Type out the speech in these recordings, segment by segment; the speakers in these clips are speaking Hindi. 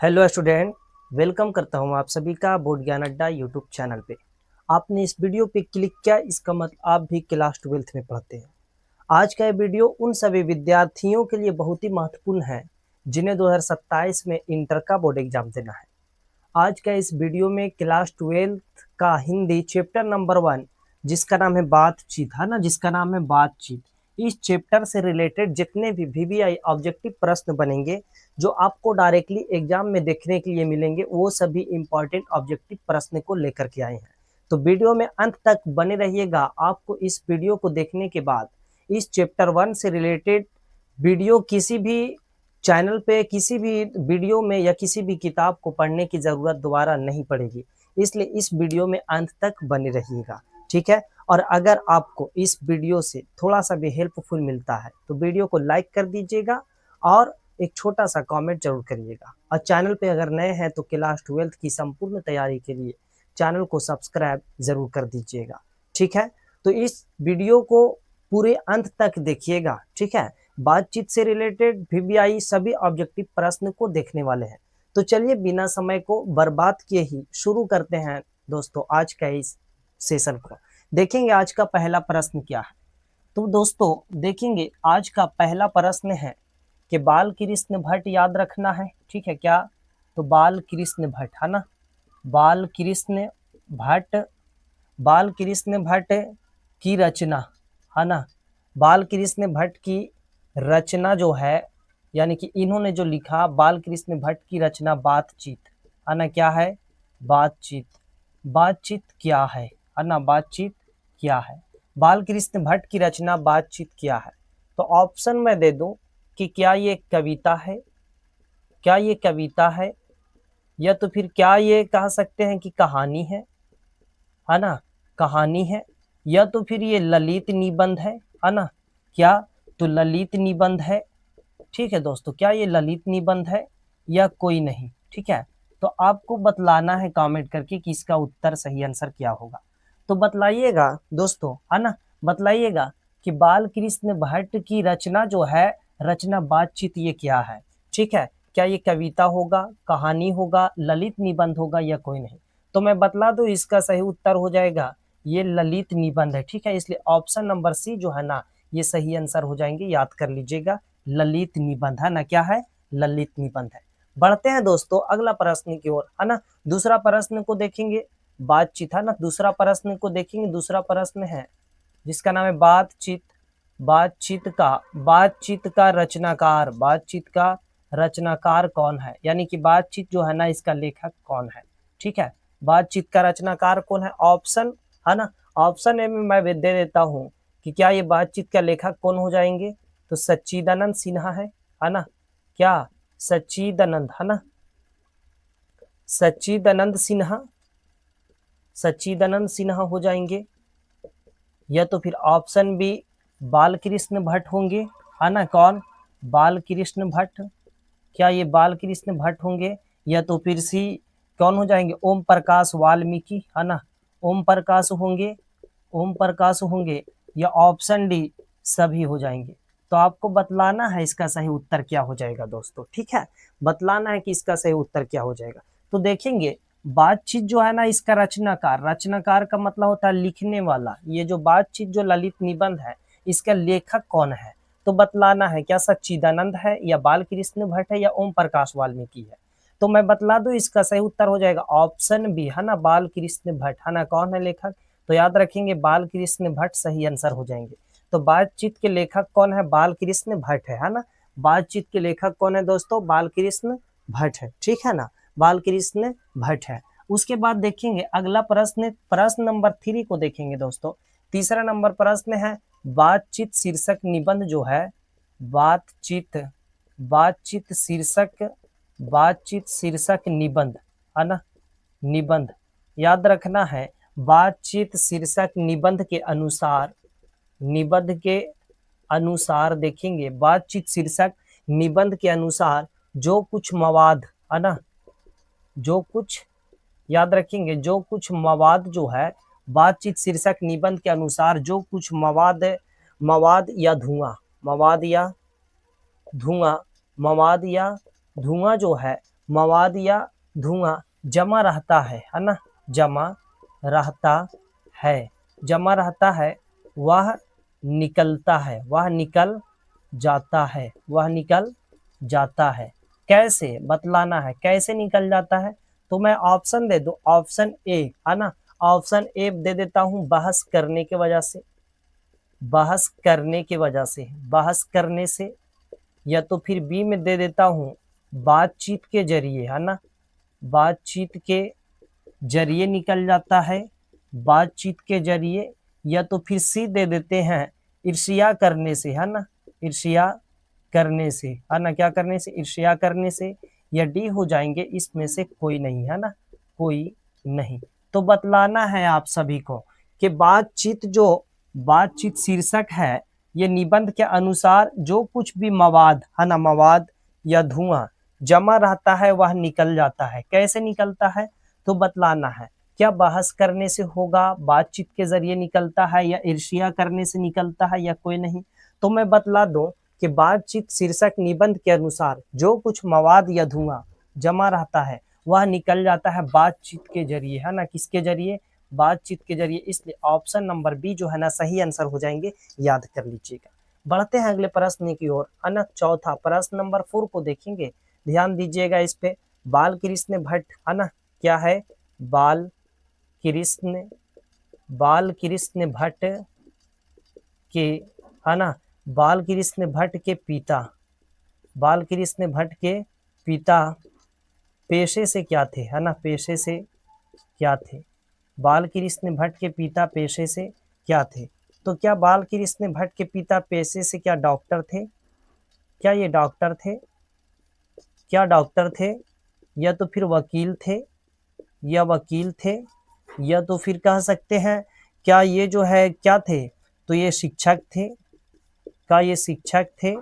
Hello student. वेलकम करता हूं आप सभी का बोर्ड ज्ञान अड्डा यूट्यूब चैनल पे। आपने इस वीडियो पे क्लिक किया, इसका मतलब आप भी क्लास 12th में पढ़ते हैं। आज का ये वीडियो उन सभी विद्यार्थियों के लिए बहुत ही महत्वपूर्ण है जिन्हें 2027 में इंटर का बोर्ड एग्जाम देना है। आज का इस वीडियो में क्लास 12th का हिंदी चैप्टर नंबर 1 जिसका नाम है बातचीत, है ना, जिसका नाम है बातचीत, इस चैप्टर से रिलेटेड जितने भी वीवीआई ऑब्जेक्टिव प्रश्न बनेंगे जो आपको डायरेक्टली एग्जाम में देखने के लिए मिलेंगे, वो सभी इंपॉर्टेंट ऑब्जेक्टिव प्रश्न को लेकर के आए हैं। तो वीडियो में अंत तक बने रहिएगा। आपको इस वीडियो को देखने के बाद इस चैप्टर 1 से रिलेटेड वीडियो किसी भी चैनल पे, किसी भी वीडियो में या किसी भी किताब को पढ़ने की ज़रूरत दोबारा नहीं पड़ेगी। इसलिए इस वीडियो में अंत तक बने रहिएगा, ठीक है। और अगर आपको इस वीडियो से थोड़ा सा भी हेल्पफुल मिलता है तो वीडियो को लाइक कर दीजिएगा और एक छोटा सा कमेंट जरूर करिएगा। और चैनल पे अगर नए हैं तो क्लास 12th की संपूर्ण तैयारी के लिए चैनल को सब्सक्राइब जरूर कर दीजिएगा, ठीक है। तो इस वीडियो को पूरे अंत तक देखिएगा, ठीक है। बातचीत से रिलेटेड वीवीआई सभी ऑब्जेक्टिव प्रश्न को देखने वाले हैं। तो चलिए बिना समय को बर्बाद किए ही शुरू करते हैं दोस्तों आज का इस सेशन को। देखेंगे आज का पहला प्रश्न क्या है। तो दोस्तों देखेंगे आज का पहला प्रश्न है कि बाल कृष्ण भट्ट याद रखना है, ठीक है क्या। तो बाल कृष्ण भट्ट, है ना, बाल कृष्ण भट्ट, बाल कृष्ण भट्ट की रचना, है ना, बाल कृष्ण भट्ट की रचना जो है, यानी कि इन्होंने जो लिखा बाल कृष्ण भट्ट की रचना बातचीत, है ना, क्या है, बातचीत। बातचीत क्या है ना, बातचीत क्या है। बाल कृष्ण भट्ट की रचना बातचीत क्या है। तो ऑप्शन में दे दूं कि क्या ये कविता है, क्या ये कविता है, या तो फिर क्या ये कह सकते हैं कि कहानी है ना, कहानी है, या तो फिर ये ललित निबंध है ना, क्या, तो ललित निबंध है, ठीक है दोस्तों। क्या ये ललित निबंध है या कोई नहीं, ठीक है। तो आपको बतलाना है कमेंट करके कि इसका उत्तर सही आंसर क्या होगा। तो बतलाइएगा दोस्तों, है ना, बतलाइएगा कि बाल कृष्ण भट्ट की रचना जो है, रचना बातचीत, ये क्या है, ठीक है। क्या ये कविता होगा, कहानी होगा, ललित निबंध होगा या कोई नहीं। तो मैं बतला दूं, इसका सही उत्तर हो जाएगा ये ललित निबंध है, ठीक है। इसलिए ऑप्शन नंबर सी जो है ना, ये सही आंसर हो जाएंगे, याद कर लीजिएगा, ललित निबंध, है ना, क्या है, ललित निबंध है। बढ़ते हैं दोस्तों अगला प्रश्न की ओर, है ना। दूसरा प्रश्न को देखेंगे, बातचीत, है ना, दूसरा प्रश्न को देखेंगे। दूसरा प्रश्न है जिसका नाम है बातचीत। बातचीत का रचनाकार, बातचीत का रचनाकार कौन है, यानी कि बातचीत जो है ना, इसका लेखक कौन है, ठीक है। बातचीत का रचनाकार कौन है, ऑप्शन, है ना, ऑप्शन ए में मैं दे देता हूं कि क्या ये बातचीत का लेखक कौन हो जाएंगे। तो सच्चिदानंद सिन्हा है ना, क्या, सच्चिदानंद, है ना, सच्चिदानंद सिन्हा, सच्चिदानंद सिन्हा हो जाएंगे, या तो फिर ऑप्शन बी बाल कृष्ण भट्ट होंगे, है ना, कौन, बाल कृष्ण भट्ट, क्या ये बाल कृष्ण भट्ट होंगे, या तो फिर सी कौन हो जाएंगे, ओम प्रकाश वाल्मीकि, है ना, ओम प्रकाश होंगे, ओम प्रकाश होंगे, या ऑप्शन डी सभी हो जाएंगे। तो आपको बतलाना है इसका सही उत्तर क्या हो जाएगा दोस्तों, ठीक है। बतलाना है कि इसका सही उत्तर क्या हो जाएगा। तो देखेंगे बातचीत जो है ना, इसका रचनाकार, रचनाकार का मतलब होता है लिखने वाला। ये जो बातचीत जो ललित निबंध है, इसका लेखक कौन है। तो बतलाना है क्या सच्चिदानंद है, या बाल कृष्ण भट्ट है, या ओम प्रकाश वाल्मीकि है। तो मैं बतला दूं, इसका सही उत्तर हो जाएगा ऑप्शन बी, है ना, बाल कृष्ण भट्ट, है ना, कौन है लेखक। तो याद रखेंगे बाल कृष्ण भट्ट सही आंसर हो जाएंगे। तो बातचीत के लेखक कौन है, बाल कृष्ण भट्ट है ना। बातचीत के लेखक कौन है दोस्तों, बाल कृष्ण भट्ट है, ठीक है ना, बाल कृष्ण भट्ट है। उसके बाद देखेंगे अगला प्रश्न, प्रश्न नंबर 3 को देखेंगे दोस्तों। तीसरा नंबर प्रश्न है बातचीत शीर्षक निबंध जो है, बातचीत, बातचीत शीर्षक, बातचीत शीर्षक निबंध, है ना, निबंध, याद रखना है बातचीत शीर्षक निबंध के अनुसार, निबंध के अनुसार देखेंगे बातचीत शीर्षक निबंध के अनुसार जो कुछ मवाद, है ना, जो कुछ, याद रखेंगे जो कुछ मवाद जो है, बातचीत शीर्षक निबंध के अनुसार जो कुछ मवाद, मवाद या धुआं, मवाद या धुआं, मवाद या धुआं जो है मवाद या धुआं जमा रहता है ना, जमा रहता है, जमा रहता है, वह निकलता है, वह निकल जाता है, वह निकल जाता है। कैसे बतलाना है, कैसे निकल जाता है। तो मैं ऑप्शन दे दूं, ऑप्शन ए है ना, ऑप्शन ए दे देता हूं, बहस करने की वजह से, बहस करने की वजह से, बहस करने से, या तो फिर बी में दे देता हूं बातचीत के जरिए, है ना, बातचीत के जरिए निकल जाता है, बातचीत के जरिए, या तो फिर सी दे देते हैं ईर्ष्या करने से, है ना, ईर्ष्या करने से, है ना, क्या करने से, ईर्ष्या करने से, या डी हो जाएंगे इसमें से कोई नहीं, है ना, कोई नहीं। तो बतलाना है आप सभी को कि बातचीत जो बातचीत शीर्षक है, ये निबंध के अनुसार जो कुछ भी मवाद, है ना, मवाद या धुआं जमा रहता है वह निकल जाता है। कैसे निकलता है तो बतलाना है, क्या बहस करने से होगा, बातचीत के जरिए निकलता है, या ईर्ष्या करने से निकलता है, या कोई नहीं। तो मैं बतला दूं कि बातचीत शीर्षक निबंध के अनुसार जो कुछ मवाद या धुआं जमा रहता है वह निकल जाता है बातचीत के जरिए, है ना, किसके जरिए, बातचीत के जरिए। इसलिए ऑप्शन नंबर बी जो है ना सही आंसर हो जाएंगे, याद कर लीजिएगा। बढ़ते हैं अगले प्रश्न की ओर, है ना, चौथा प्रश्न नंबर 4 को देखेंगे, ध्यान दीजिएगा इस पे। बाल कृष्ण भट्ट, है ना, क्या है, बाल कृष्ण, बाल कृष्ण भट्ट के, है ना, बाल कृष्ण भट्ट के पिता, बाल कृष्ण भट्ट के पिता पेशे से क्या थे, है ना, पेशे से क्या थे, बाल कृष्ण भट्ट के पिता पेशे से क्या थे। तो क्या बाल कृष्ण भट्ट के पिता पेशे से क्या डॉक्टर थे, क्या ये डॉक्टर थे, क्या डॉक्टर थे, या तो फिर वकील थे, या वकील थे, या तो फिर कह सकते हैं क्या ये जो है क्या थे, तो ये शिक्षक थे, क्या ये शिक्षक थे,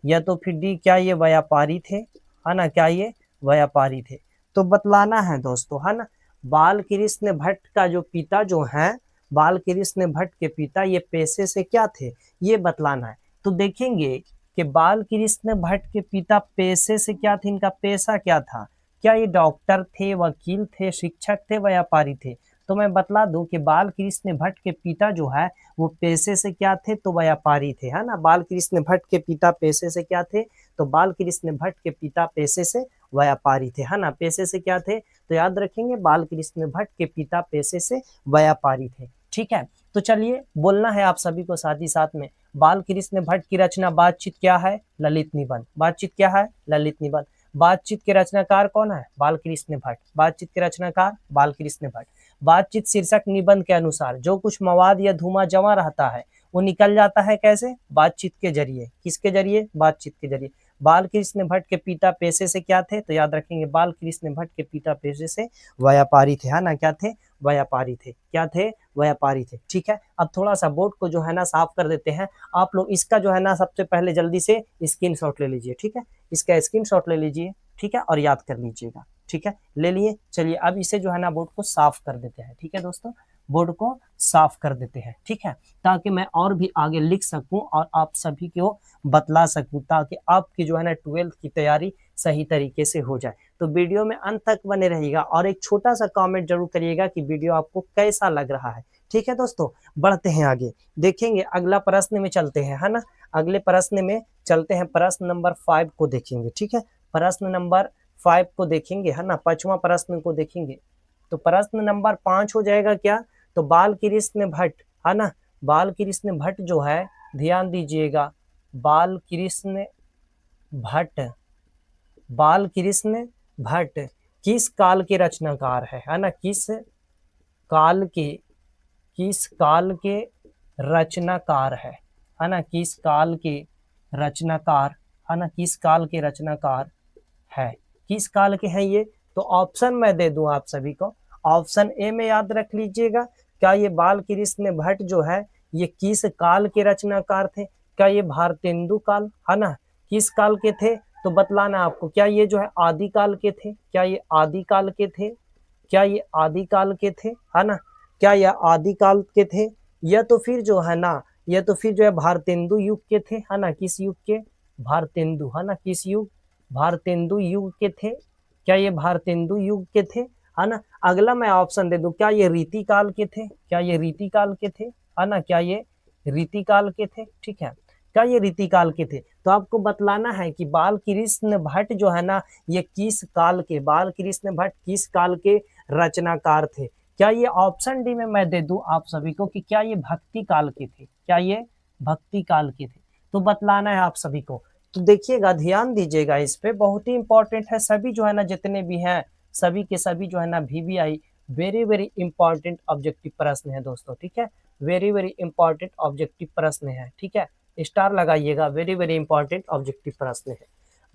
या तो फिर डी क्या ये व्यापारी थे, है ना, क्या ये व्यापारी थे। तो बतलाना है दोस्तों, है ना, बाल कृष्ण भट्ट का जो पिता जो है, बाल कृष्ण भट्ट के पिता ये पेशे से क्या थे, ये बतलाना है। तो देखेंगे कि बाल कृष्ण भट्ट के पिता पेशे से क्या थे, इनका पेशा क्या था, क्या ये डॉक्टर थे, वकील थे, शिक्षक थे, व्यापारी थे। तो मैं बतला दूं कि बाल कृष्ण भट्ट के पिता जो है वो पेशे से क्या थे, तो व्यापारी थे, है ना, बाल कृष्ण भट्ट के पिता पेशे से क्या थे, तो बाल कृष्ण भट्ट के पिता पेशे से व्यापारी थे, है ना, पेशे से क्या थे, तो याद रखेंगे बाल कृष्ण भट्ट के पिता पेशे से व्यापारी थे। ठीक है, तो चलिए बोलना है आप सभी को साथ ही साथ में, बाल कृष्ण भट्ट की रचना बातचीत क्या है, ललित निबंध, बातचीत क्या है, ललित निबंध। बातचीत के रचनाकार कौन है, बाल कृष्ण भट्ट, बातचीत के रचनाकार बाल कृष्ण भट्ट। बातचीत शीर्षक निबंध के अनुसार जो कुछ मवाद या धुआं जमा रहता है वो निकल जाता है कैसे, बातचीत के जरिए, किसके जरिए, बातचीत के जरिए। बाल कृष्ण भट्ट के पिता पेशे से क्या थे, तो याद रखेंगे बाल कृष्ण भट्ट के पिता पेशे से व्यापारी थे, है ना, क्या थे, व्यापारी थे, क्या थे, व्यापारी थे। ठीक है, अब थोड़ा सा बोर्ड को जो है ना साफ कर देते हैं। आप लोग इसका जो है ना सबसे पहले जल्दी से स्क्रीनशॉट ले लीजिए, ठीक है, इसका स्क्रीनशॉट ले लीजिए, ठीक है, और याद कर लीजिएगा। ठीक है, ले लिए, चलिए अब इसे जो है ना बोर्ड को साफ कर देते हैं। ठीक है दोस्तों, बोर्ड को साफ कर देते हैं, ठीक है, ताकि मैं और भी आगे लिख सकूं और आप सभी को बतला सकूं, ताकि आपकी जो है ना 12th की तैयारी सही तरीके से हो जाए। तो वीडियो में अंत तक बने रहिएगा और एक छोटा सा कमेंट जरूर करिएगा कि वीडियो आपको कैसा लग रहा है। ठीक है दोस्तों, बढ़ते हैं आगे, देखेंगे अगला प्रश्न में चलते हैं, है ना, अगले प्रश्न में चलते हैं, प्रश्न नंबर 5 को देखेंगे। ठीक है, प्रश्न नंबर 5 को देखेंगे, है ना, 5वां प्रश्न को देखेंगे। तो प्रश्न नंबर 5 हो जाएगा क्या, तो बाल कृष्ण भट्ट, है ना, बाल कृष्ण भट्ट जो है, ध्यान दीजिएगा, बाल कृष्ण भट्ट, बाल कृष्ण भट्ट किस काल के रचनाकार है ना, काल के किस काल के रचनाकार है ना, किस काल के रचनाकार, है ना, किस काल के रचनाकार है, किस काल के हैं ये। तो ऑप्शन मैं दे दूं आप सभी को, ऑप्शन ए में याद रख लीजिएगा, क्या ये बाल कृष्ण भट्ट जो है ये किस काल के रचनाकार थे, क्या ये भारतेंदु काल, है ना, किस काल के थे, तो बतलाना आपको, क्या ये जो है आदिकाल के थे, क्या ये आदिकाल के थे, क्या ये आदिकाल के थे, है ना, क्या ये आदिकाल के थे, या तो फिर जो है ना, या तो फिर जो है भारतेंदु युग के थे, है ना, किस युग के, भारतेंदु, है ना, किस युग, भारतेंदु युग के थे, क्या ये भारतेंदु युग के थे, है ना। अगला मैं ऑप्शन दे दूं, क्या ये रीति काल के थे, क्या ये रीति काल के थे, है ना, क्या ये रीति काल के थे, ठीक है। क्या ये रीति काल के थे, तो आपको बतलाना है कि बाल कृष्ण भट्ट जो है ना, ये किस काल के, बाल कृष्ण भट्ट किस काल के रचनाकार थे। क्या ये ऑप्शन डी में मैं दे दूं आप सभी को कि क्या ये भक्ति काल के थे, क्या ये भक्ति काल के थे, तो बतलाना है आप सभी को। तो देखिएगा, ध्यान दीजिएगा इस पे, बहुत ही इंपॉर्टेंट है। सभी जो है ना, जितने भी हैं सभी के सभी जो है ना VVI very very important objective प्रश्न है दोस्तों, ठीक है। वेरी वेरी इंपॉर्टेंट ऑब्जेक्टिव प्रश्न है, ठीक है। स्टार लगाइएगा, वेरी वेरी इंपॉर्टेंट ऑब्जेक्टिव प्रश्न है।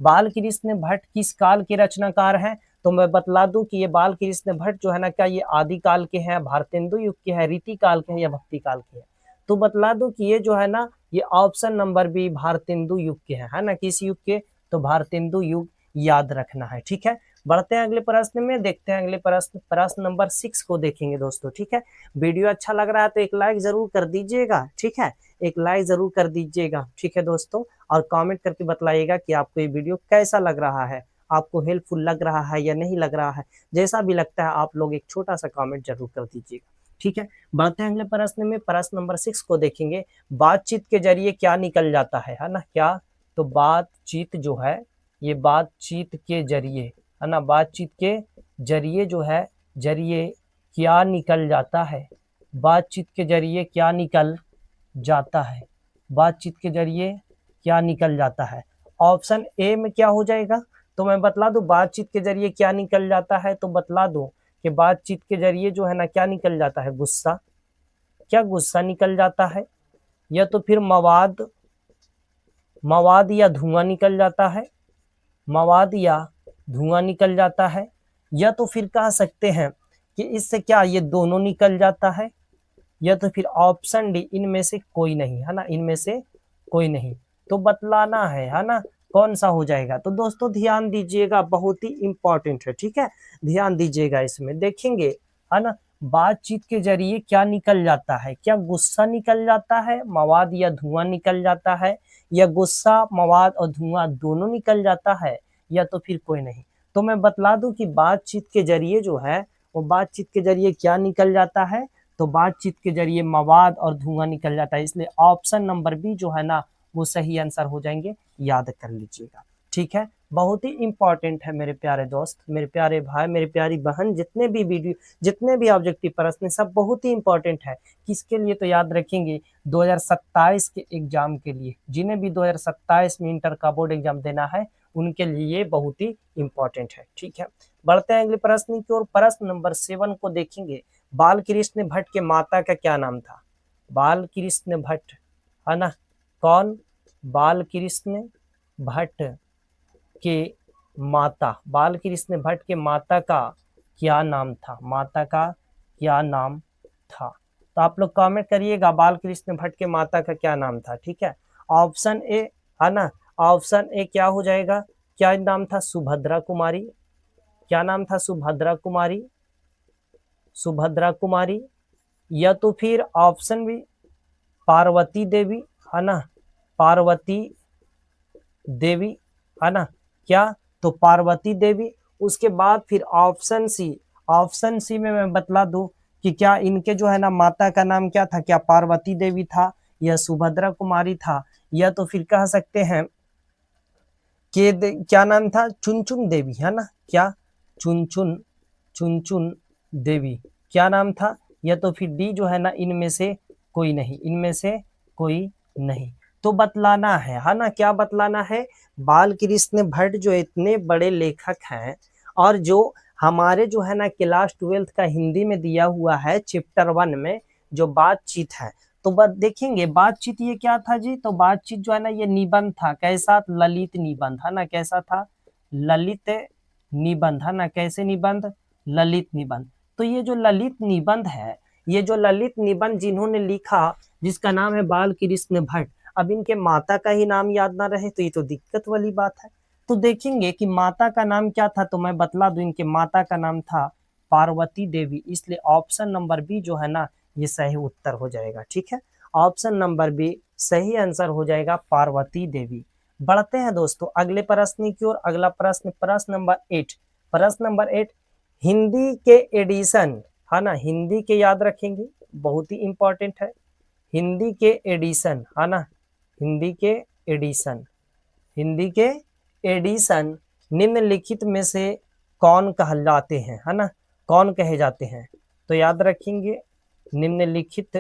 बाल कृष्ण भट्ट किस काल के रचनाकार हैं, तो मैं बतला दूं कि ये बाल कृष्ण भट्ट जो है ना, क्या ये आदि काल के हैं, भारतेंदु युग के हैं, रीति काल के हैं या भक्ति काल के हैं। तो बतला दूं कि ये जो है ना, ये ऑप्शन नंबर बी भारतेंदु युग के हैं, है ना। किस युग के, तो भारतेंदु युग याद रखना है, ठीक है। बढ़ते हैं अगले प्रश्न में, देखते हैं अगले प्रश्न, प्रश्न नंबर 6 को देखेंगे दोस्तों, ठीक है। वीडियो अच्छा लग रहा है तो एक लाइक जरूर कर दीजिएगा, ठीक है। एक लाइक जरूर कर दीजिएगा, ठीक है दोस्तों। और कमेंट करके बतलाइएगा कि आपको ये वीडियो कैसा लग रहा है, आपको हेल्पफुल लग रहा है या नहीं लग रहा है। जैसा भी लगता है आप लोग एक छोटा सा कमेंट जरूर कर दीजिएगा, ठीक है। बढ़ते हैं अगले प्रश्न में, प्रश्न नंबर 6 को देखेंगे। बातचीत के जरिए क्या निकल जाता है ना, क्या, तो बातचीत जो है, ये बातचीत के जरिए, है ना, बातचीत के जरिए जो है, जरिए क्या निकल जाता है, बातचीत के जरिए क्या निकल जाता है, बातचीत के जरिए क्या निकल जाता है। ऑप्शन ए में क्या हो जाएगा, तो मैं बतला दूं बातचीत के जरिए क्या निकल जाता है, तो बतला दूं कि बातचीत के जरिए जो है ना, क्या निकल जाता है, गुस्सा, क्या गुस्सा निकल जाता है, या तो फिर मवाद, मवाद या धुआं निकल जाता है, मवाद या धुआं निकल जाता है, या तो फिर कह सकते हैं कि इससे क्या ये दोनों निकल जाता है, या तो फिर ऑप्शन डी इनमें से कोई नहीं, है ना, इनमें से कोई नहीं। तो बतलाना है ना, कौन सा हो जाएगा। तो दोस्तों ध्यान दीजिएगा, बहुत ही इंपॉर्टेंट है, ठीक है। ध्यान दीजिएगा, इसमें देखेंगे, है ना, बातचीत के जरिए क्या निकल जाता है, क्या गुस्सा निकल जाता है, मवाद या धुआं निकल जाता है, या गुस्सा मवाद और धुआं दोनों निकल जाता है, या तो फिर कोई नहीं। तो मैं बतला दूं कि बातचीत के जरिए जो है, वो बातचीत के जरिए क्या निकल जाता है, तो बातचीत के जरिए मवाद और धुआं निकल जाता है। इसलिए ऑप्शन नंबर बी जो है ना, वो सही आंसर हो जाएंगे, याद कर लीजिएगा, ठीक है। बहुत ही इंपॉर्टेंट है मेरे प्यारे दोस्त, मेरे प्यारे भाई, मेरी प्यारी बहन, जितने भी वीडियो, जितने भी ऑब्जेक्टिव प्रश्न सब बहुत ही इंपॉर्टेंट है। किसके लिए, तो याद रखेंगे 2027 के एग्जाम के लिए, जिन्हें भी 2027 में इंटर का बोर्ड एग्जाम देना है, उनके लिए बहुत ही इंपॉर्टेंट है, ठीक है। बढ़ते हैं अगले प्रश्न की ओर, प्रश्न नंबर 7 को देखेंगे। बाल कृष्ण भट्ट के माता का क्या नाम था, बाल कृष्ण भट्ट, है ना, कौन, बाल कृष्ण भट्ट के माता, बाल कृष्ण भट्ट के माता का क्या नाम था, माता का क्या नाम था। तो आप लोग कमेंट करिएगा, बाल कृष्ण भट्ट के माता का क्या नाम था, ठीक है। ऑप्शन ए, है ना, ऑप्शन ए क्या हो जाएगा, क्या नाम था, सुभद्रा कुमारी, क्या नाम था, सुभद्रा कुमारी, सुभद्रा कुमारी, या तो फिर ऑप्शन बी पार्वती देवी, है ना, पार्वती देवी, है ना, क्या, तो पार्वती देवी। उसके बाद फिर ऑप्शन सी, ऑप्शन सी में मैं बतला दूं कि क्या इनके जो है ना माता का नाम क्या था, क्या पार्वती देवी था या सुभद्रा कुमारी था, या तो फिर कह सकते हैं कि क्या नाम था, चुनचुन देवी, है ना, क्या, चुनचुन, चुनचुन देवी क्या नाम था, या तो फिर डी जो है ना, इनमें से कोई नहीं, इनमें से कोई नहीं। तो बतलाना है ना, क्या बतलाना है। बाल कृष्ण भट्ट जो इतने बड़े लेखक हैं, और जो हमारे जो है ना क्लास 12 का हिंदी में दिया हुआ है चैप्टर 1 में जो बातचीत है, तो देखेंगे बातचीत ये क्या था जी, तो बातचीत जो है ना, ये निबंध था, कैसा, ललित निबंध, है ना, कैसा था, ललित निबंध, है ना, कैसे निबंध, ललित निबंध। तो ये जो ललित निबंध है, ये जो ललित निबंध जिन्होंने लिखा, जिसका नाम है बाल कृष्ण भट्ट, अब इनके माता का ही नाम याद ना रहे तो ये तो दिक्कत वाली बात है। तो देखेंगे कि माता का नाम क्या था, तो मैं बतला दूं, इनके माता का नाम था पार्वती देवी, इसलिए ऑप्शन नंबर बी जो है ना, ये सही उत्तर हो जाएगा, ठीक है। ऑप्शन नंबर बी सही आंसर हो जाएगा, पार्वती देवी। बढ़ते हैं दोस्तों अगले प्रश्न की ओर, अगला प्रश्न, प्रश्न नंबर 8, प्रश्न नंबर 8, हिंदी के एडिशन, है ना, हिंदी के याद रखेंगे, बहुत ही इंपॉर्टेंट है। हिंदी के एडिशन, है ना, हिंदी के एडिशन, हिंदी के एडिशन निम्नलिखित में से कौन कहलाते हैं, है ना, कौन कहे जाते हैं? तो याद रखेंगे, निम्नलिखित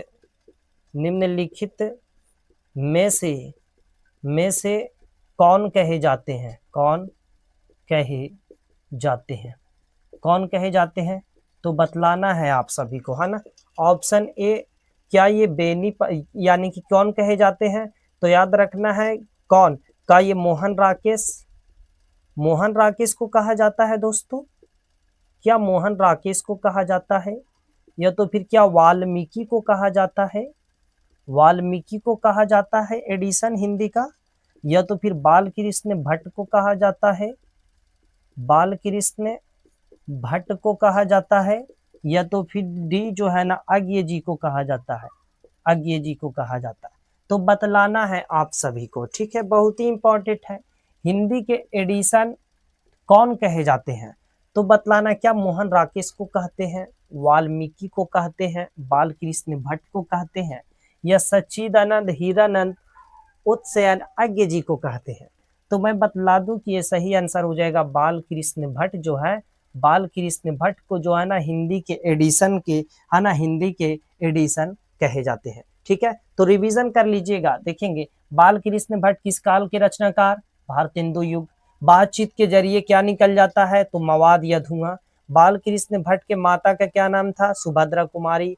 में से कौन कहे जाते हैं, कौन कहे जाते हैं, कौन कहे जाते हैं? तो बतलाना है आप सभी को, है ना। ऑप्शन ए, क्या ये यानी कि कौन कहे जाते हैं? तो याद रखना है कौन का, ये मोहन राकेश को कहा जाता है दोस्तों, क्या मोहन राकेश को कहा जाता है? या तो फिर क्या वाल्मीकि को कहा जाता है, वाल्मीकि को कहा जाता है एडिशन हिंदी का? या तो फिर बाल कृष्ण भट्ट को कहा जाता है, बाल कृष्ण भट्ट को कहा जाता है? या तो फिर डी जो है ना, अज्ञे जी को कहा जाता है, अज्ञे जी को कहा जाता है। तो बतलाना है आप सभी को, ठीक है, बहुत ही इंपॉर्टेंट है। हिंदी के एडिशन कौन कहे जाते हैं? तो बतलाना, क्या मोहन राकेश को कहते हैं, वाल्मीकि को कहते हैं, बाल कृष्ण भट्ट को कहते हैं, या सच्चिदानंद हीरानंद उत्सयन अज्ञे जी को कहते हैं? तो मैं बतला दूं कि ये सही आंसर हो जाएगा बाल कृष्ण भट्ट जो है, बाल कृष्ण भट्ट को जो है ना हिंदी के एडिशन के, है ना, हिंदी के एडिशन कहे जाते हैं, ठीक है। तो रिवीजन कर लीजिएगा, देखेंगे बाल कृष्ण भट्ट किस काल के रचनाकार? भारतेंदु युग। बातचीत के जरिए क्या निकल जाता है? तो मवाद या धुआं। बाल कृष्ण भट्ट के माता का क्या नाम था? सुभद्रा कुमारी।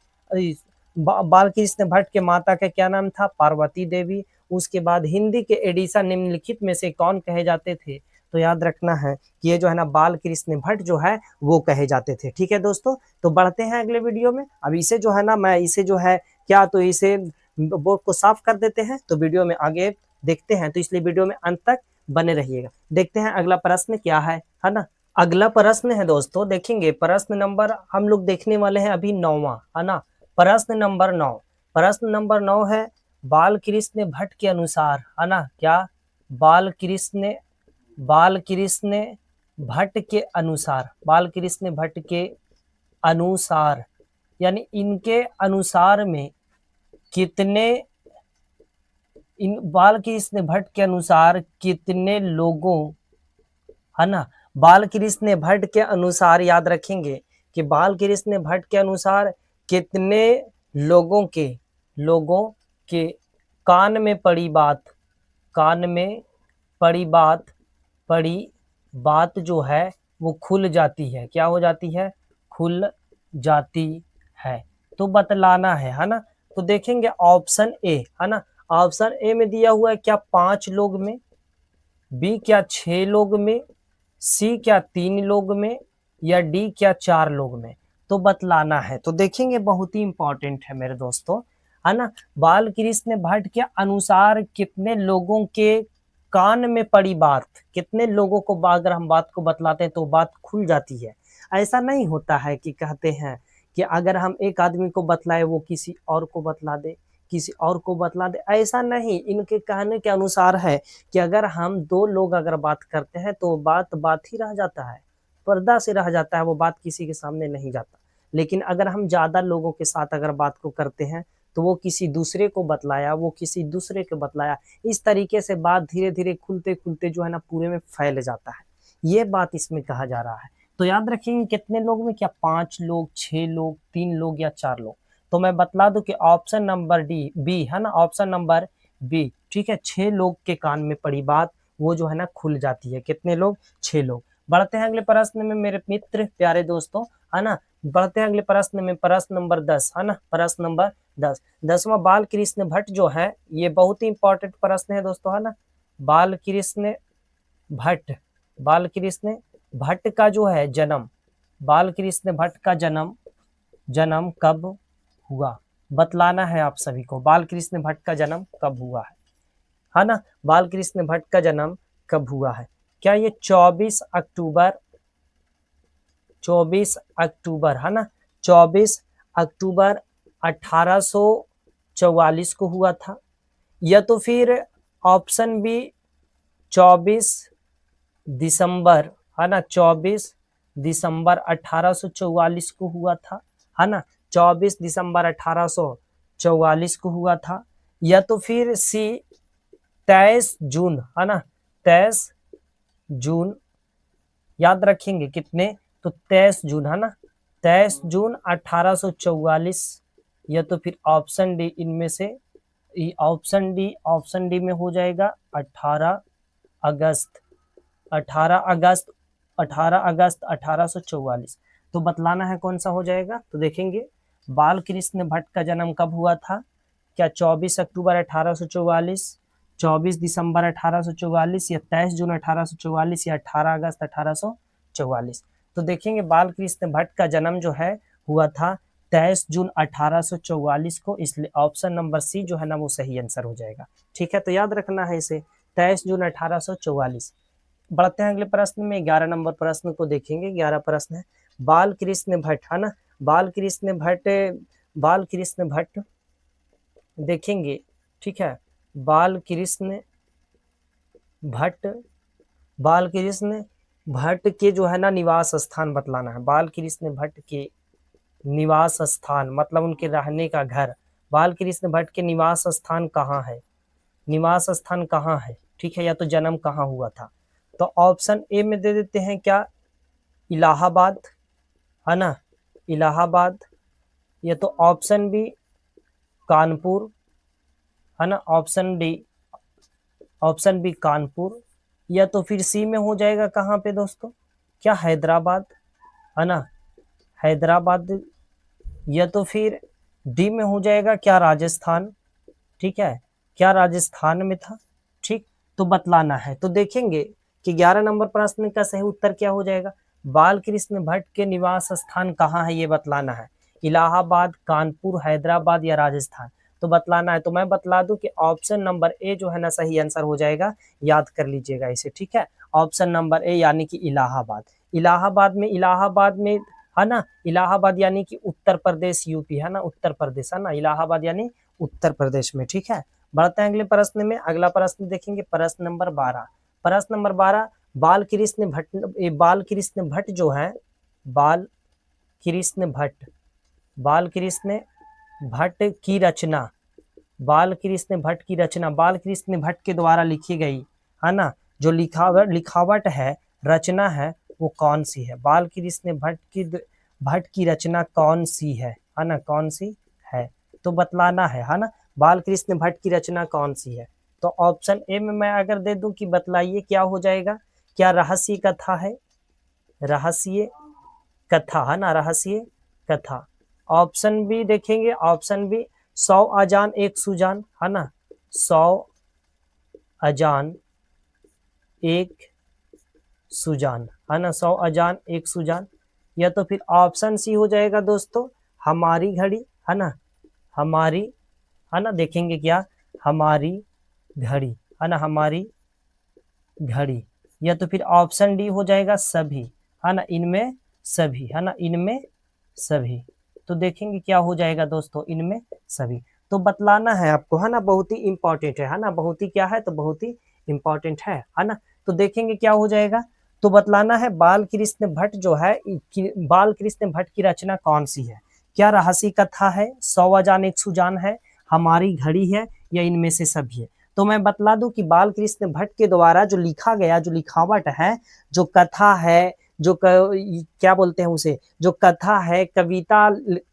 बाल कृष्ण भट्ट के माता का क्या नाम था? पार्वती देवी। उसके बाद हिंदी के एडिशन निम्नलिखित में से कौन कहे जाते थे? तो याद रखना है कि ये जो है ना बाल कृष्ण भट्ट जो है वो कहे जाते थे, ठीक है दोस्तों। तो बढ़ते हैं अगले वीडियो में। अब इसे जो है ना, मैं इसे जो है क्या, तो इसे बोर्ड को साफ कर देते हैं, तो वीडियो में आगे देखते हैं, तो इसलिए वीडियो में अंत तक बने रहिएगा। देखते हैं अगला प्रश्न क्या है ना। अगला प्रश्न है दोस्तों, देखेंगे प्रश्न नंबर हम लोग देखने वाले हैं अभी 9वां, है ना। प्रश्न नंबर 9, प्रश्न नंबर 9 है, बाल कृष्ण भट्ट के अनुसार, है ना, क्या बाल कृष्ण भट्ट के अनुसार, बाल कृष्ण भट्ट के अनुसार, यानी इनके अनुसार में कितने, इन बाल कृष्ण भट्ट के अनुसार कितने लोगों, है ना, बाल कृष्ण भट्ट के अनुसार याद रखेंगे कि बाल कृष्ण भट्ट के अनुसार कितने लोगों के कान में पड़ी बात, कान में पड़ी बात जो है वो खुल जाती है, क्या हो जाती है? खुल जाती है। तो बतलाना है ना। तो देखेंगे ऑप्शन ए, है ना, ऑप्शन ए में दिया हुआ है क्या 5 लोग में, बी क्या 6 लोग में, सी क्या 3 लोग में, या डी क्या 4 लोग में? तो बतलाना है। तो देखेंगे बहुत ही इंपॉर्टेंट है मेरे दोस्तों, है ना। बाल कृष्ण भट्ट के अनुसार कितने लोगों के कान में पड़ी बात, कितने लोगों को अगर हम बात को बतलाते हैं तो बात खुल जाती है। ऐसा नहीं होता है कि कहते हैं कि अगर हम एक आदमी को बतलाए वो किसी और को बतला दे, किसी और को बतला दे, ऐसा नहीं। इनके कहने के अनुसार है कि अगर हम 2 लोग अगर बात करते हैं तो बात ही रह जाता है, पर्दा से रह जाता है, वो बात किसी के सामने नहीं जाता। लेकिन अगर हम ज़्यादा लोगों के साथ अगर बात को करते हैं तो वो किसी दूसरे को बतलाया, वो किसी दूसरे को बतलाया, इस तरीके से बात धीरे धीरे खुलते खुलते जो है ना पूरे में फैल जाता है। ये बात इसमें कहा जा रहा है। तो याद रखिए कितने लोग में, क्या 5 लोग, 6 लोग, 3 लोग या 4 लोग? तो मैं बतला दूं कि ऑप्शन नंबर बी, है ना, ऑप्शन नंबर बी, ठीक है। 6 लोग के कान में पड़ी बात वो जो है ना खुल जाती है। कितने लोग? 6 लोग। बढ़ते हैं अगले प्रश्न में मेरे मित्र प्यारे दोस्तों, है ना। बढ़ते हैं अगले प्रश्न में, प्रश्न नंबर 10, है ना, प्रश्न नंबर 10, 10वां। बाल कृष्ण भट्ट जो है ये बहुत ही इंपॉर्टेंट प्रश्न है दोस्तों, है ना। बाल कृष्ण भट्ट का जो है जन्म, बाल कृष्ण भट्ट का जन्म कब हुआ? बतलाना है आप सभी को, बाल कृष्ण भट्ट का जन्म कब हुआ है ना। बाल कृष्ण भट्ट का जन्म कब हुआ है? क्या ये 24 अक्टूबर, है ना, 24 अक्टूबर 1844 को हुआ था? या तो फिर ऑप्शन बी 24 दिसंबर, है ना, 24 दिसंबर 1844 को हुआ था, है ना, 24 दिसंबर 1844 को हुआ था, या तो फिर सी 23 जून, है ना, 23 जून, याद रखेंगे कितने, तो 23 जून, है ना, 23 जून 1844, या तो फिर ऑप्शन डी इनमें से, ऑप्शन डी में हो जाएगा 18 अगस्त, 18 अगस्त, 18 अगस्त 1844। तो बतलाना है कौन सा हो जाएगा। तो देखेंगे बाल कृष्ण भट्ट का जन्म कब हुआ था, क्या 24 अक्टूबर 1844, 24 दिसंबर 1844, या 23 जून 1844, या 18 अगस्त 1844। तो देखेंगे बाल कृष्ण भट्ट का जन्म जो है हुआ था 23 जून 1844 को, इसलिए ऑप्शन नंबर सी जो है ना वो सही आंसर हो जाएगा। ठीक है, तो याद रखना है इसे, 23 जून 1844। बढ़ते हैं अगले प्रश्न में, 11 नंबर प्रश्न को देखेंगे। 11 प्रश्न है, बाल कृष्ण भट्ट, है ना, बाल कृष्ण भट्ट, बाल कृष्ण भट्ट देखेंगे, ठीक है, बाल कृष्ण भट्ट, बाल कृष्ण भट्ट के जो है ना निवास स्थान बतलाना है। बाल कृष्ण भट्ट के निवास स्थान मतलब उनके रहने का घर, बाल कृष्ण भट्ट के निवास स्थान कहाँ है, निवास स्थान कहाँ है, ठीक है, या तो जन्म कहाँ हुआ था। तो ऑप्शन ए में दे देते हैं क्या, इलाहाबाद, है ना, इलाहाबाद, या तो ऑप्शन बी कानपुर, है ना, option D, option B Kanpur, या तो फिर सी में हो जाएगा कहाँ पे दोस्तों, क्या हैदराबाद, है ना, हैदराबाद, या तो फिर डी में हो जाएगा क्या राजस्थान, ठीक है, क्या राजस्थान में था। ठीक, तो बतलाना है। तो देखेंगे कि 11 नंबर प्रश्न का सही उत्तर क्या हो जाएगा, बाल कृष्ण भट्ट के निवास स्थान कहाँ है ये बतलाना है, इलाहाबाद, कानपुर, हैदराबाद या राजस्थान। तो बतलाना है, तो मैं बतला दूं कि ऑप्शन नंबर ए जो है ना सही आंसर हो जाएगा, याद कर लीजिएगा इसे, ठीक है, ऑप्शन नंबर ए यानी कि इलाहाबाद। इलाहाबाद में, इलाहाबाद में, है ना, इलाहाबाद यानी कि उत्तर प्रदेश, यूपी, है ना, उत्तर प्रदेश, है ना, इलाहाबाद यानी उत्तर प्रदेश में। ठीक है, बढ़ते हैं अगले प्रश्न में। अगला प्रश्न देखेंगे, प्रश्न नंबर 12। प्रश्न नंबर 12, बाल कृष्ण भट्ट, बाल कृष्ण भट्ट जो है, बाल कृष्ण भट्ट, बाल कृष्ण भट्ट की रचना, बाल कृष्ण भट्ट की रचना, बाल कृष्ण भट्ट के द्वारा लिखी गई, है ना, जो लिखावट है, रचना है, वो कौन सी है, बाल कृष्ण भट्ट की रचना कौन सी है ना, कौन सी है। तो बतलाना है ना, बाल कृष्ण भट्ट की रचना कौन सी है। तो ऑप्शन ए में मैं अगर दे दूं कि बतलाइए क्या हो जाएगा, क्या रहस्य कथा है, रहस्य कथा, है ना, रहस्य कथा। ऑप्शन बी देखेंगे, ऑप्शन बी 100 अजान एक सुजान, है ना, 100 अजान एक सुजान, है ना, 100 अजान एक सुजान, या तो फिर ऑप्शन सी हो जाएगा दोस्तों, हमारी घड़ी, है ना, हमारी, है ना, देखेंगे क्या, हमारी घड़ी, है ना, हमारी घड़ी, या तो फिर ऑप्शन डी हो जाएगा सभी, है ना, इनमें सभी, है ना, इनमें सभी। तो देखेंगे क्या हो जाएगा दोस्तों, इनमें सभी। तो बतलाना है आपको, है ना, बहुत ही इंपॉर्टेंट है ना, बहुत ही क्या है, तो बहुत ही इंपॉर्टेंट है ना। तो देखेंगे क्या हो जाएगा, तो बतलाना है बाल कृष्ण भट्ट जो है, बाल कृष्ण भट्ट की रचना कौन सी है, क्या रहस्य कथा है, 100 अजान एक सुजान है, हमारी घड़ी है, या इनमें से सभी है। तो मैं बतला दूं कि बाल कृष्ण भट्ट के द्वारा जो लिखा गया, जो लिखावट है, जो कथा है, क्या बोलते हैं उसे, जो कथा है, कविता,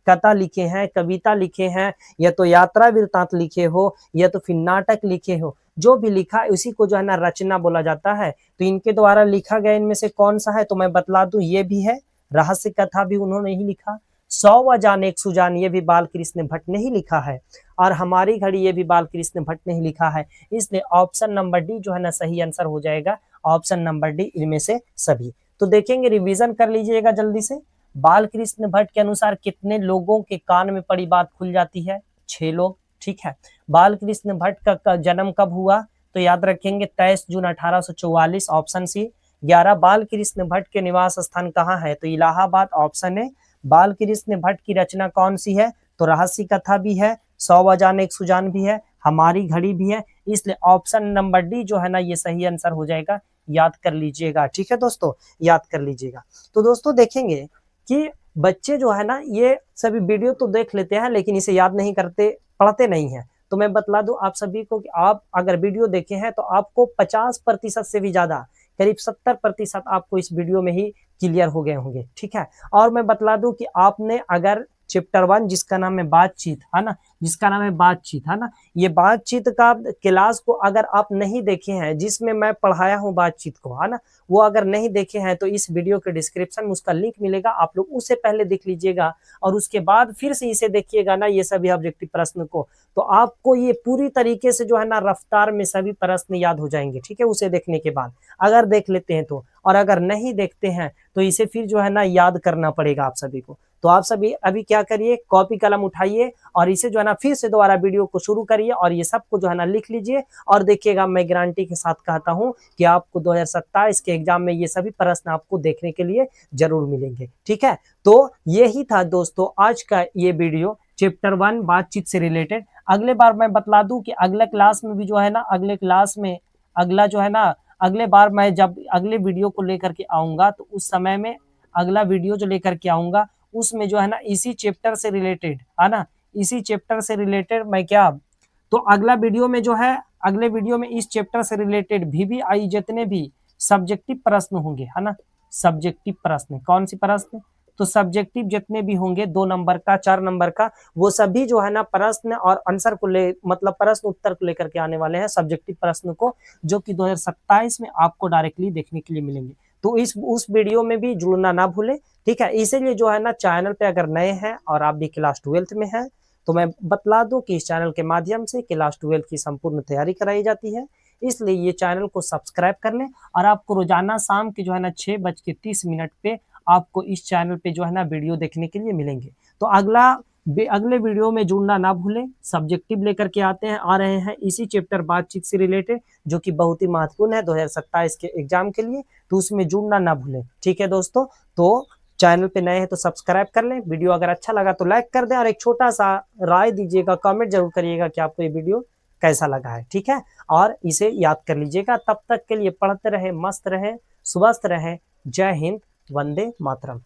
कथा लिखे हैं, कविता लिखे हैं, या तो यात्रा वृत्तांत लिखे हो, या तो फिर नाटक लिखे हो, जो भी लिखा है उसी को जो है ना रचना बोला जाता है। तो इनके द्वारा लिखा गया इनमें से कौन सा है, तो मैं बतला दूं ये भी है, रहस्य कथा भी उन्होंने ही लिखा, 100 अजान एक सुजान ये भी बाल कृष्ण भट्ट ने ही लिखा है, और हमारी घड़ी ये भी बाल कृष्ण भट्ट ने ही लिखा है। इसलिए ऑप्शन नंबर डी जो है ना सही आंसर हो जाएगा, ऑप्शन नंबर डी, इनमें से सभी। तो देखेंगे, रिवीजन कर लीजिएगा जल्दी से। बाल कृष्ण भट्ट के अनुसार कितने लोगों के कान में पड़ी बात खुल जाती है, 6 लोग। ठीक है, बाल कृष्ण भट्ट का जन्म कब हुआ, तो याद रखेंगे 23 जून 1844, ऑप्शन सी। 11, बाल कृष्ण भट्ट के निवास स्थान कहाँ है, तो इलाहाबाद, ऑप्शन ए। बाल कृष्ण भट्ट की रचना कौन सी है, तो रहस्य कथा भी है, 100 अजान एक सुजान भी है, हमारी घड़ी भी है, इसलिए ऑप्शन नंबर डी जो है ना ये सही आंसर हो जाएगा, याद कर लीजिएगा। ठीक है दोस्तों, याद कर लीजिएगा। तो दोस्तों देखेंगे कि बच्चे जो है ना ये सभी वीडियो तो देख लेते हैं लेकिन इसे याद नहीं करते, पढ़ते नहीं हैं। तो मैं बतला दूं आप सभी को कि आप अगर वीडियो देखे हैं तो आपको 50% से भी ज्यादा, करीब 70% आपको इस वीडियो में ही क्लियर हो गए होंगे। ठीक है, और मैं बतला दूं कि आपने अगर चैप्टर 1 जिसका नाम है बातचीत, है ना, जिसका नाम है बातचीत, है ना, ये बातचीत का क्लास को अगर आप नहीं देखे हैं, जिसमें मैं पढ़ाया हूं बातचीत को, है ना, वो अगर नहीं देखे हैं तो इस वीडियो के डिस्क्रिप्शन में उसका लिंक मिलेगा, आप लोग उससे पहले देख लीजिएगा और उसके बाद फिर से इसे देखिएगा ना, ये सभी ऑब्जेक्टिव प्रश्न को, तो आपको ये पूरी तरीके से जो है ना रफ्तार में सभी प्रश्न याद हो जाएंगे। ठीक है, उसे देखने के बाद अगर देख लेते हैं तो, और अगर नहीं देखते हैं तो इसे फिर जो है ना याद करना पड़ेगा आप सभी को। तो आप सभी अभी क्या करिए, कॉपी कलम उठाइए और इसे जो है ना फिर से दोबारा वीडियो को शुरू करिए और ये सबको जो है ना लिख लीजिए और देखिएगा, मैं गारंटी के साथ कहता हूं कि आपको 2027 के एग्जाम में ये सभी प्रश्न आपको देखने के लिए जरूर मिलेंगे। ठीक है, तो यही था दोस्तों आज का ये वीडियो चैप्टर 1 बातचीत से रिलेटेड। अगले बार मैं बतला दूं कि अगले क्लास में भी जो है ना, अगले क्लास में अगला जो है ना, अगले बार मैं जब अगले वीडियो को लेकर के आऊंगा तो उस समय में अगला वीडियो जो लेकर के आऊंगा उसमें जो है ना इसी चैप्टर से रिलेटेड, है ना, इसी चैप्टर से रिलेटेड मैं क्या, तो अगला वीडियो में जो है, अगले वीडियो में इस चैप्टर से रिलेटेड VVI जितने भी सब्जेक्टिव प्रश्न होंगे, है ना, सब्जेक्टिव प्रश्न, कौन सी प्रश्न, तो सब्जेक्टिव जितने भी होंगे 2 नंबर का, 4 नंबर का, वो सभी जो है ना प्रश्न और आंसर को ले, मतलब प्रश्न उत्तर को लेकर के आने वाले हैं सब्जेक्टिव प्रश्न को, जो कि 2027 में आपको डायरेक्टली देखने के लिए मिलेंगे। तो इस उस वीडियो में भी जुड़ना ना भूले। ठीक है, इसीलिए जो है ना चैनल पे अगर नए हैं और आप भी क्लास 12th में हैं तो मैं बतला दूं कि इस चैनल के माध्यम से क्लास 12th की संपूर्ण तैयारी कराई जाती है, इसलिए ये चैनल को सब्सक्राइब कर लें और आपको रोजाना शाम के जो है ना 6:30 पे आपको इस चैनल पे जो है ना वीडियो देखने के लिए मिलेंगे। तो अगले वीडियो में जुड़ना ना भूलें। सब्जेक्टिव लेकर के आ रहे हैं इसी चैप्टर बातचीत से रिलेटेड, जो कि बहुत ही महत्वपूर्ण है 2027 के एग्जाम के लिए, तो उसमें जुड़ना ना भूलें। ठीक है दोस्तों, तो चैनल पे नए हैं तो सब्सक्राइब कर लें, वीडियो अगर अच्छा लगा तो लाइक कर दें और एक छोटा सा राय दीजिएगा, कमेंट जरूर करिएगा कि आपको ये वीडियो कैसा लगा है। ठीक है, और इसे याद कर लीजिएगा। तब तक के लिए पढ़ते रहे, मस्त रहे, स्वस्थ रहे। जय हिंद, वंदे मातरम।